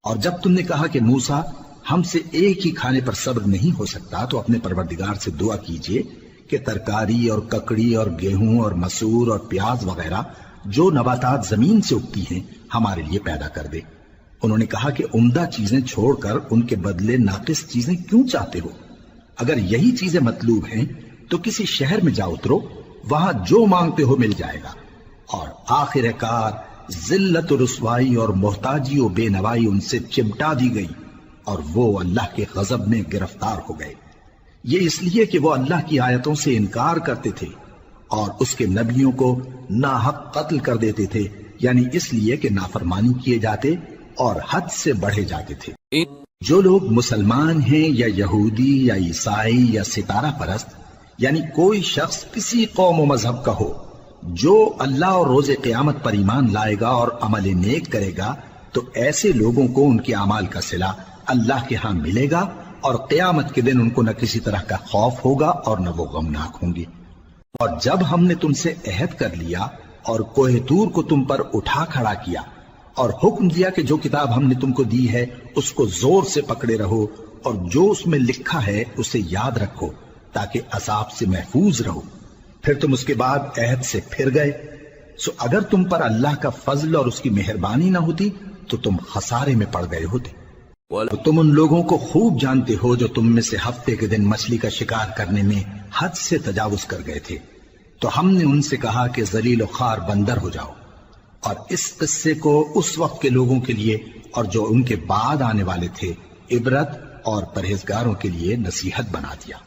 اور جب تم نے کہا کہ موسیٰ ہم سے ایک ہی کھانے پر صبر نہیں ہو سکتا تو اپنے پروردگار سے دعا کیجئے کہ ترکاری اور ککڑی اور گیہوں اور مسور اور پیاز وغیرہ جو نباتات زمین سے اگتی ہیں ہمارے لیے پیدا کر دے۔ انہوں نے کہا کہ عمدہ چیزیں چھوڑ کر ان کے بدلے ناقص چیزیں کیوں چاہتے ہو؟ اگر یہی چیزیں مطلوب ہیں تو کسی شہر میں جا اترو، وہاں جو مانگتے ہو مل جائے گا۔ اور آخر کار ذلت و رسوائی اور محتاجی و بے نوائی ان سے چمٹا دی گئی اور وہ اللہ کے غضب میں گرفتار ہو گئے۔ یہ اس لیے کہ وہ اللہ کی آیتوں سے انکار کرتے تھے اور اس کے نبیوں کو ناحق قتل کر دیتے تھے، یعنی اس لیے کہ نافرمانی کیے جاتے اور حد سے بڑھے جاتے تھے۔ جو لوگ مسلمان ہیں یا یہودی یا عیسائی یا ستارہ پرست، یعنی کوئی شخص کسی قوم و مذہب کا ہو، جو اللہ اور روز قیامت پر ایمان لائے گا اور عمل نیک کرے گا تو ایسے لوگوں کو ان کے اعمال کا صلہ اللہ کے ہاں ملے گا، اور قیامت کے دن ان کو نہ کسی طرح کا خوف ہوگا اور نہ وہ غمناک ہوں گے۔ اور جب ہم نے تم سے عہد کر لیا اور کوہ طور کو تم پر اٹھا کھڑا کیا اور حکم دیا کہ جو کتاب ہم نے تم کو دی ہے اس کو زور سے پکڑے رہو اور جو اس میں لکھا ہے اسے یاد رکھو تاکہ عذاب سے محفوظ رہو، پھر تم اس کے بعد عہد سے پھر گئے، سو اگر تم پر اللہ کا فضل اور اس کی مہربانی نہ ہوتی تو تم خسارے میں پڑ گئے ہوتے۔ تم ان لوگوں کو خوب جانتے ہو جو تم میں سے ہفتے کے دن مچھلی کا شکار کرنے میں حد سے تجاوز کر گئے تھے، تو ہم نے ان سے کہا کہ ذلیل و خوار بندر ہو جاؤ، اور اس قصے کو اس وقت کے لوگوں کے لیے اور جو ان کے بعد آنے والے تھے عبرت اور پرہیزگاروں کے لیے نصیحت بنا دیا۔